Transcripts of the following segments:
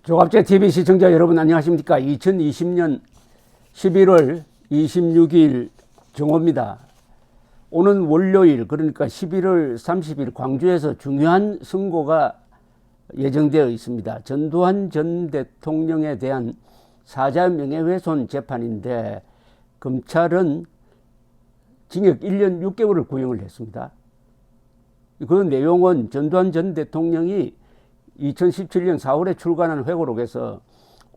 조갑제 TV 시청자 여러분 안녕하십니까? 2020년 11월 26일 정오입니다. 오는 월요일 그러니까 11월 30일 광주에서 중요한 선고가 예정되어 있습니다. 전두환 전 대통령에 대한 사자 명예훼손 재판인데 검찰은 징역 1년 6개월을 구형을 했습니다. 그 내용은 전두환 전 대통령이 2017년 4월에 출간한 회고록에서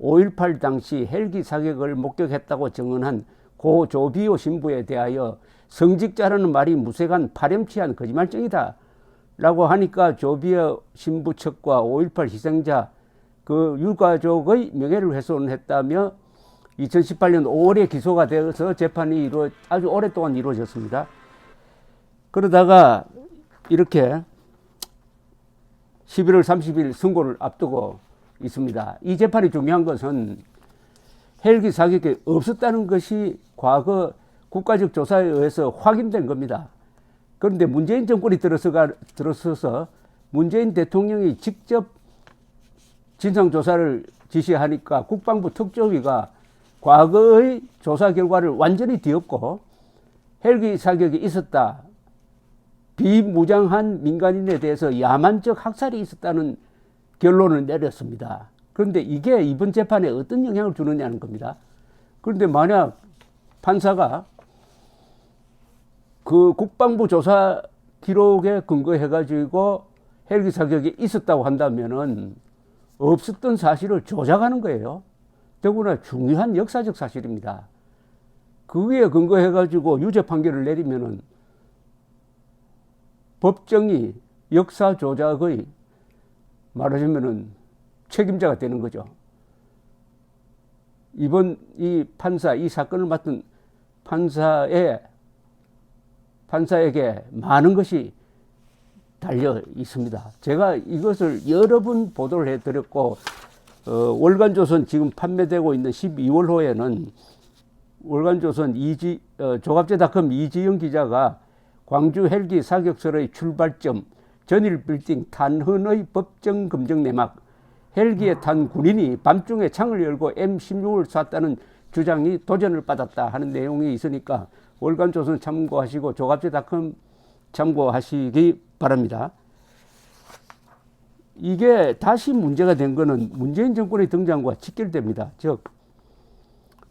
5.18 당시 헬기 사격을 목격했다고 증언한 고 조비오 신부에 대하여 성직자라는 말이 무색한 파렴치한 거짓말쟁이다 라고 하니까 조비오 신부 측과 5.18 희생자 그 유가족의 명예를 훼손했다며 2018년 5월에 기소가 되어서 재판이 아주 오랫동안 이루어졌습니다. 그러다가 이렇게 11월 30일 선고를 앞두고 있습니다. 이 재판이 중요한 것은 헬기 사격이 없었다는 것이 과거 국가적 조사에 의해서 확인된 겁니다. 그런데 문재인 정권이 들어서서 문재인 대통령이 직접 진상조사를 지시하니까 국방부 특조위가 과거의 조사 결과를 완전히 뒤엎고 헬기 사격이 있었다. 비무장한 민간인에 대해서 야만적 학살이 있었다는 결론을 내렸습니다. 그런데 이게 이번 재판에 어떤 영향을 주느냐는 겁니다. 그런데 만약 판사가 그 국방부 조사 기록에 근거해 가지고 헬기 사격이 있었다고 한다면은 없었던 사실을 조작하는 거예요. 더구나 중요한 역사적 사실입니다. 그에 근거해 가지고 유죄 판결을 내리면은 법정이 역사 조작의 말하자면은 책임자가 되는 거죠. 이번 이 사건을 맡은 판사에게 많은 것이 달려 있습니다. 제가 이것을 여러 번 보도를 해드렸고, 월간조선 지금 판매되고 있는 12월호에는 월간조선 조갑제닷컴 이지영 기자가 광주 헬기 사격설의 출발점, 전일빌딩 탄흔의 법정 검증 내막, 헬기에 탄 군인이 밤중에 창을 열고 M16을 쐈다는 주장이 도전을 받았다 하는 내용이 있으니까 월간조선 참고하시고 조갑제닷컴 참고하시기 바랍니다. 이게 다시 문제가 된 거는 문재인 정권의 등장과 직결됩니다. 즉,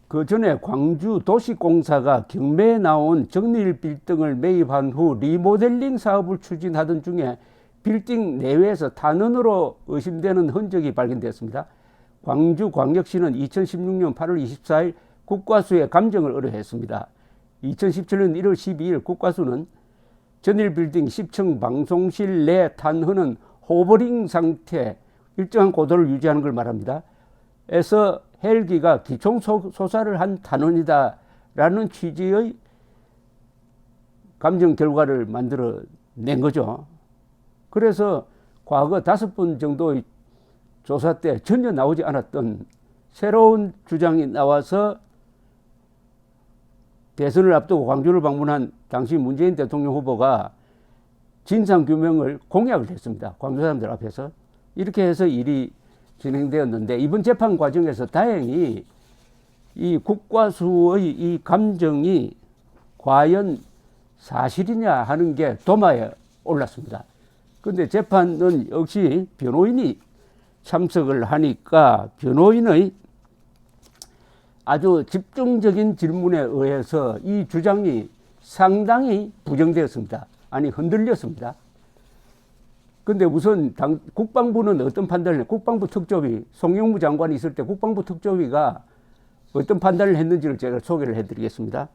그 전에 광주 도시공사가 경매에 나온 정리일 빌딩을 매입한 후 리모델링 사업을 추진하던 중에 빌딩 내외에서 탄원으로 의심되는 흔적이 발견됐습니다. 광주광역시는 2016년 8월 24일 국과수에 감정을 의뢰했습니다. 2017년 1월 12일 국과수는 전일 빌딩 10층 방송실 내 탄흔은 호버링 상태, 일정한 고도를 유지하는 걸 말합니다. 에서 헬기가 기총 소사를 한 탄원이다라는 취지의 감정 결과를 만들어 낸 거죠. 그래서 과거 5번 정도의 조사 때 전혀 나오지 않았던 새로운 주장이 나와서 대선을 앞두고 광주를 방문한 당시 문재인 대통령 후보가 진상규명을 공약을 했습니다. 광주 사람들 앞에서. 이렇게 해서 일이 진행되었는데 이번 재판 과정에서 다행히 이 국과수의 이 감정이 과연 사실이냐 하는 게 도마에 올랐습니다. 그런데 재판은 역시 변호인이 참석을 하니까 변호인의 아주 집중적인 질문에 의해서 이 주장이 상당히 부정되었습니다. 아니 흔들렸습니다. 근데 우선 국방부는 어떤 판단을 국방부 특조위 송영무 장관이 있을 때 국방부 특조위가 어떤 판단을 했는지를 제가 소개를 해드리겠습니다.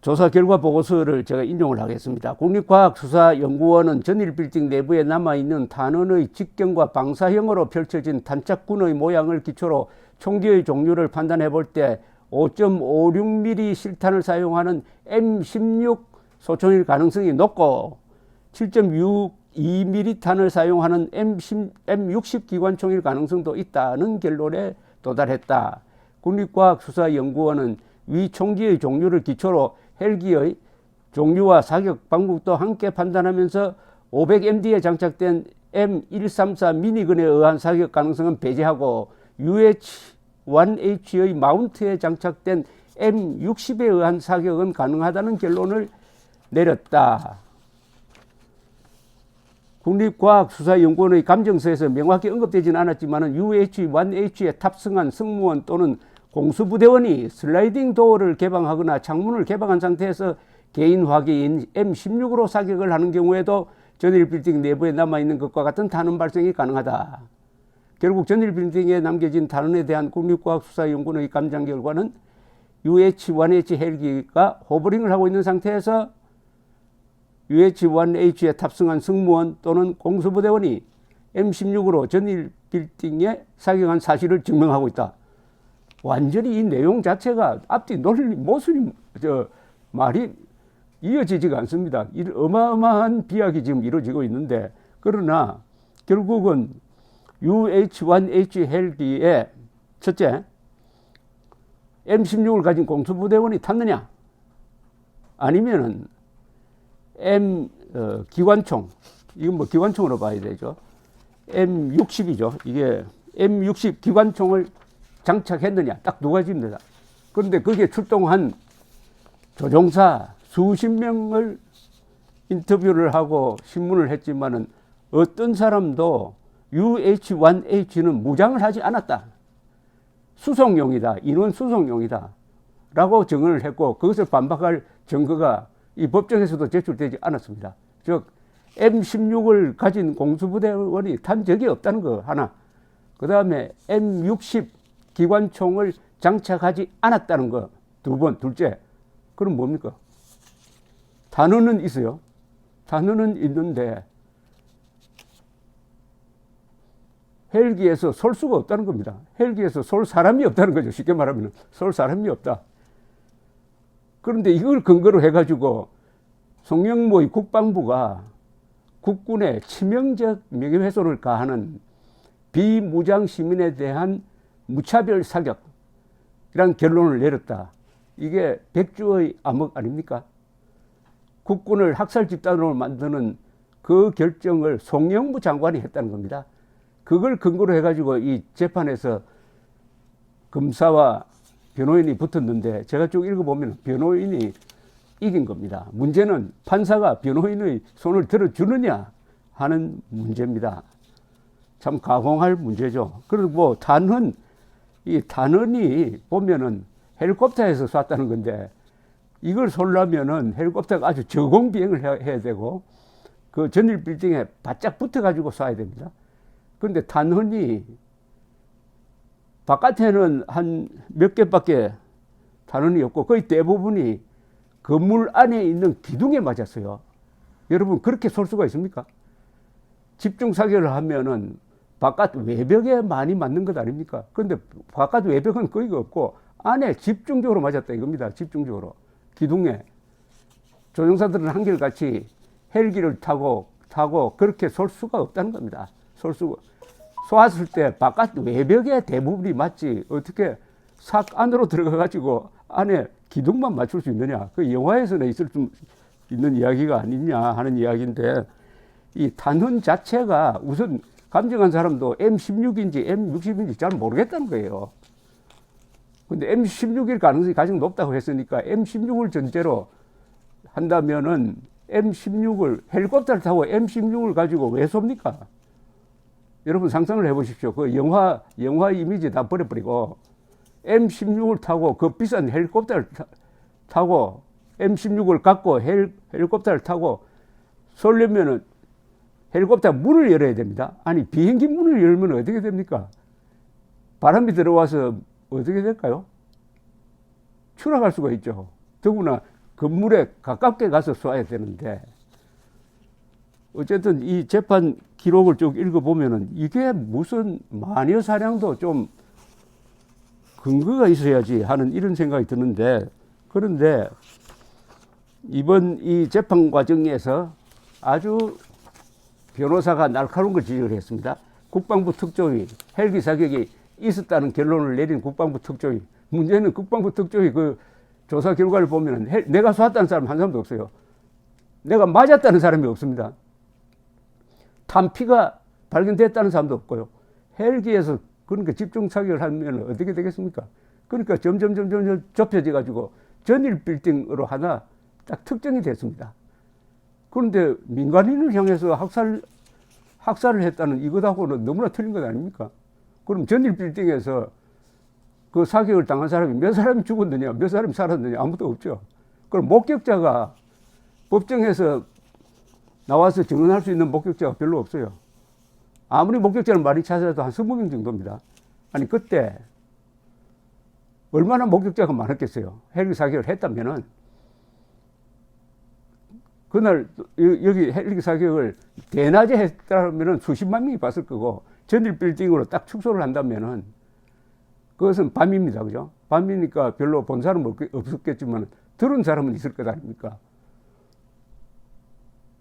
조사 결과 보고서를 제가 인용을 하겠습니다. 국립과학수사연구원은 전일빌딩 내부에 남아있는 탄원의 직경과 방사형으로 펼쳐진 탄착군의 모양을 기초로 총기의 종류를 판단해 볼 때 5.56mm 실탄을 사용하는 M16 소총일 가능성이 높고 7.62mm 탄을 사용하는 M60 기관총일 가능성도 있다는 결론에 도달했다. 국립과학수사연구원은 위 총기의 종류를 기초로 헬기의 종류와 사격 방법도 함께 판단하면서 500MD에 장착된 M134 미니건에 의한 사격 가능성은 배제하고 UH-1H의 마운트에 장착된 M60에 의한 사격은 가능하다는 결론을 내렸다. 국립과학수사연구원의 감정서에서 명확히 언급되지는 않았지만 UH-1H에 탑승한 승무원 또는 공수부대원이 슬라이딩 도어를 개방하거나 창문을 개방한 상태에서 개인 화기인 M16으로 사격을 하는 경우에도 전일 빌딩 내부에 남아있는 것과 같은 탄원 발생이 가능하다. 결국 전일 빌딩에 남겨진 탄원에 대한 국립과학수사연구원의 감정 결과는 UH-1H 헬기가 호버링을 하고 있는 상태에서 UH-1H에 탑승한 승무원 또는 공수부대원이 M16으로 전일 빌딩에 사격한 사실을 증명하고 있다. 완전히 이 내용 자체가 앞뒤 논리 모순이 말이 이어지지가 않습니다. 어마어마한 비약이 지금 이루어지고 있는데, 그러나 결국은 UH-1H 헬기에 첫째 M16을 가진 공수부대원이 탔느냐, 아니면은 기관총, 이건 뭐 기관총으로 봐야 되죠. M60이죠. 이게 M60 기관총을 장착했느냐, 딱 두 가지입니다. 그런데 거기에 출동한 조종사 수십 명을 인터뷰를 하고 신문을 했지만은 어떤 사람도 UH-1H는 무장을 하지 않았다. 수송용이다. 인원 수송용이다. 라고 증언을 했고, 그것을 반박할 증거가 이 법정에서도 제출되지 않았습니다. 즉 M16을 가진 공수부대원이 탄 적이 없다는 거 하나, 그 다음에 M60 기관총을 장착하지 않았다는 거 두 번, 둘째, 그럼 뭡니까? 단어는 있어요. 단어는 있는데 헬기에서 쏠 수가 없다는 겁니다. 헬기에서 쏠 사람이 없다는 거죠. 쉽게 말하면 쏠 사람이 없다. 그런데 이걸 근거로 해가지고 송영무 국방부가 국군의 치명적 명예훼손을 가하는 비무장 시민에 대한 무차별 사격이란 결론을 내렸다. 이게 백주의 암흑 아닙니까? 국군을 학살 집단으로 만드는 그 결정을 송영무 장관이 했다는 겁니다. 그걸 근거로 해가지고 이 재판에서 검사와 변호인이 붙었는데, 제가 쭉 읽어보면 변호인이 이긴 겁니다. 문제는 판사가 변호인의 손을 들어주느냐 하는 문제입니다. 참 가공할 문제죠. 그리고 뭐 이 단원이 보면은 헬리콥터에서 쐈다는 건데, 이걸 쏠려면은 헬리콥터가 아주 저공 비행을 해야 되고 그 전일 빌딩에 바짝 붙어가지고 쏴야 됩니다. 그런데 단원이 바깥에는 한 몇 개밖에 단원이 없고 거의 대부분이 건물 안에 있는 기둥에 맞았어요. 여러분, 그렇게 쏠 수가 있습니까? 집중 사격을 하면은 바깥 외벽에 많이 맞는 것 아닙니까? 그런데 바깥 외벽은 거의 없고 안에 집중적으로 맞았다 이겁니다. 집중적으로 기둥에. 조종사들은 한결같이 헬기를 타고 그렇게 쏠 수가 없다는 겁니다. 쏘았을 때 바깥 외벽에 대부분이 맞지 어떻게 삭 안으로 들어가 가지고 안에 기둥만 맞출 수 있느냐. 그 영화에서는 있을 수 있는 이야기가 아니냐 하는 이야기인데, 이 단원 자체가 우선 감정한 사람도 M16인지 M60인지 잘 모르겠다는 거예요. 근데 M16일 가능성이 가장 높다고 했으니까 M16을 전제로 한다면은 M16을 헬리콥터를 타고 M16을 가지고 왜 쏩니까? 여러분 상상을 해보십시오. 그 영화 이미지 다 버려버리고 M16을 타고 그 비싼 헬리콥터를 타고 M16을 갖고 헬리콥터를 타고 쏠려면은 헬리콥터 문을 열어야 됩니다. 아니, 비행기 문을 열면 어떻게 됩니까? 바람이 들어와서 어떻게 될까요? 추락할 수가 있죠. 더구나 건물에 가깝게 가서 쏴야 되는데, 어쨌든 이 재판 기록을 쭉 읽어보면은 이게 무슨 마녀 사냥도 좀 근거가 있어야지 하는 이런 생각이 드는데, 그런데 이번 이 재판 과정에서 아주 변호사가 날카로운 걸 지적을 했습니다. 국방부 특조위 헬기 사격이 있었다는 결론을 내린 국방부 특조위. 문제는 국방부 특조위 그 조사 결과를 보면 내가 쐈다는 사람 한 사람도 없어요. 내가 맞았다는 사람이 없습니다. 탄피가 발견됐다는 사람도 없고요. 헬기에서 그러니까 집중 사격을 하면 어떻게 되겠습니까? 그러니까 점점 좁혀져 가지고 전일 빌딩으로 하나 딱 특정이 됐습니다. 그런데 민간인을 향해서 학살을 했다는 이것하고는 너무나 틀린 것 아닙니까? 그럼 전일 빌딩에서 그 사격을 당한 사람이 몇 사람이 죽었느냐, 몇 사람이 살았느냐, 아무도 없죠. 그럼 목격자가 법정에서 나와서 증언할 수 있는 목격자가 별로 없어요. 아무리 목격자를 많이 찾아도 한 20명 정도입니다. 아니, 그때 얼마나 목격자가 많았겠어요. 헬기 사격을 했다면은, 그날 여기 헬기 사격을 대낮에 했다면은 수십만 명이 봤을 거고, 전일 빌딩으로 딱 축소를 한다면은, 그것은 밤입니다. 그죠? 밤이니까 별로 본 사람은 없었겠지만, 들은 사람은 있을 것 아닙니까?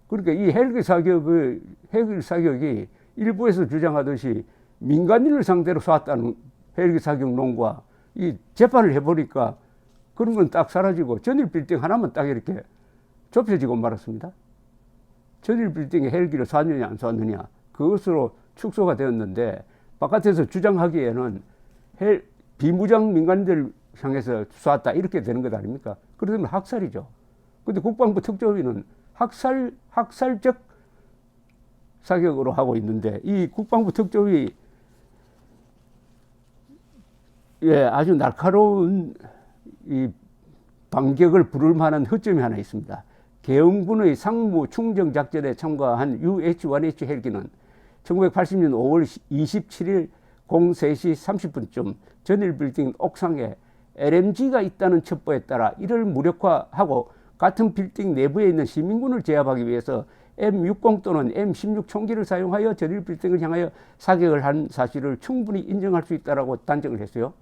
그러니까 이 헬기 사격이 일부에서 주장하듯이 민간인을 상대로 쐈다는 헬기 사격론과 이 재판을 해보니까 그런 건 딱 사라지고 전일 빌딩 하나만 딱 이렇게 좁혀지고 말았습니다. 전일 빌딩에 헬기를 쐈느냐 안 쐈느냐 그것으로 축소가 되었는데 바깥에서 주장하기에는 비무장 민간인들 향해서 쐈다 이렇게 되는 것 아닙니까? 그러면 학살이죠. 근데 국방부 특조위는 학살적 사격으로 하고 있는데 이 국방부 특조위 아주 날카로운 이 반격을 부를 만한 허점이 하나 있습니다. 계엄군의 상무 충정 작전에 참가한 UH-1H 헬기는 1980년 5월 27일 03시 30분쯤 전일 빌딩 옥상에 LMG가 있다는 첩보에 따라 이를 무력화하고 같은 빌딩 내부에 있는 시민군을 제압하기 위해서 M60 또는 M16 총기를 사용하여 전일 빌딩을 향하여 사격을 한 사실을 충분히 인정할 수 있다고 단정을 했어요.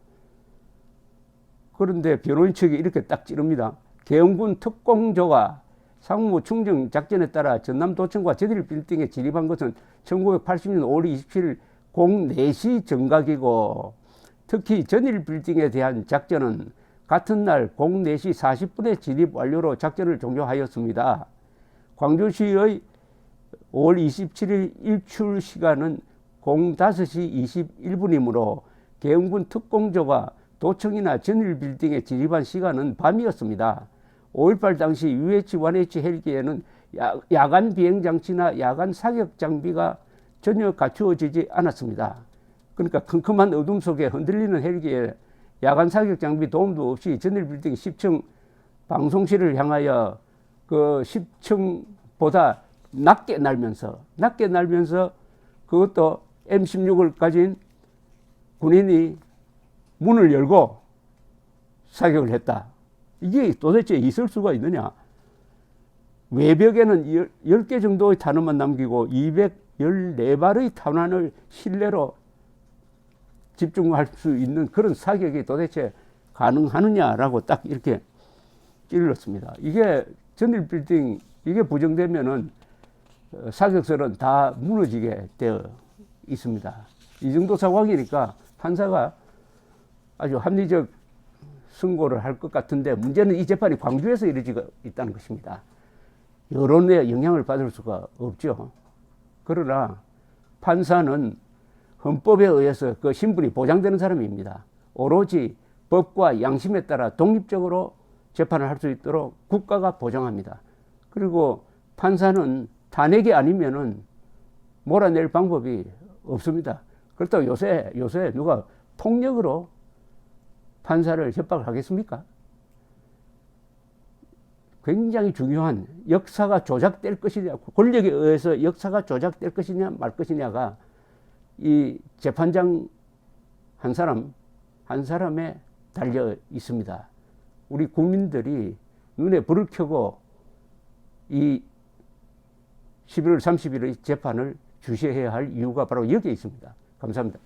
그런데 변호인 측이 이렇게 딱 찌릅니다. 계엄군 특공조가 상무 충정 작전에 따라 전남도청과 전일 빌딩에 진입한 것은 1980년 5월 27일 04시 정각이고 특히 전일 빌딩에 대한 작전은 같은 날 04시 40분에 진입 완료로 작전을 종료하였습니다. 광주시의 5월 27일 일출 시간은 05시 21분이므로 계엄군 특공조가 도청이나 전일 빌딩에 진입한 시간은 밤이었습니다. 5.18 당시 UH-1H 헬기에는 야간 비행 장치나 야간 사격 장비가 전혀 갖추어지지 않았습니다. 그러니까 컴컴한 어둠 속에 흔들리는 헬기에 야간 사격 장비 도움도 없이 전일 빌딩 10층 방송실을 향하여 그 10층보다 낮게 날면서 그것도 M16을 가진 군인이 문을 열고 사격을 했다. 이게 도대체 있을 수가 있느냐? 외벽에는 10개 정도의 탄원만 남기고 214발의 탄환을 실내로 집중할 수 있는 그런 사격이 도대체 가능하느냐라고 딱 이렇게 찔렀습니다. 이게 전일 빌딩 이게 부정되면은 사격설은 다 무너지게 되어 있습니다. 이 정도 상황이니까 판사가 아주 합리적 선고를 할 것 같은데 문제는 이 재판이 광주에서 이루어지고 있다는 것입니다. 여론에 영향을 받을 수가 없죠. 그러나 판사는 헌법에 의해서 그 신분이 보장되는 사람입니다. 오로지 법과 양심에 따라 독립적으로 재판을 할 수 있도록 국가가 보장합니다. 그리고 판사는 탄핵이 아니면은 몰아낼 방법이 없습니다. 그렇다고 요새 누가 폭력으로 판사를 협박을 하겠습니까? 굉장히 중요한 역사가 조작될 것이냐, 권력에 의해서 역사가 조작될 것이냐 말 것이냐가 이 재판장 한 사람에 달려 있습니다. 우리 국민들이 눈에 불을 켜고 이 11월 30일의 재판을 주시해야 할 이유가 바로 여기에 있습니다. 감사합니다.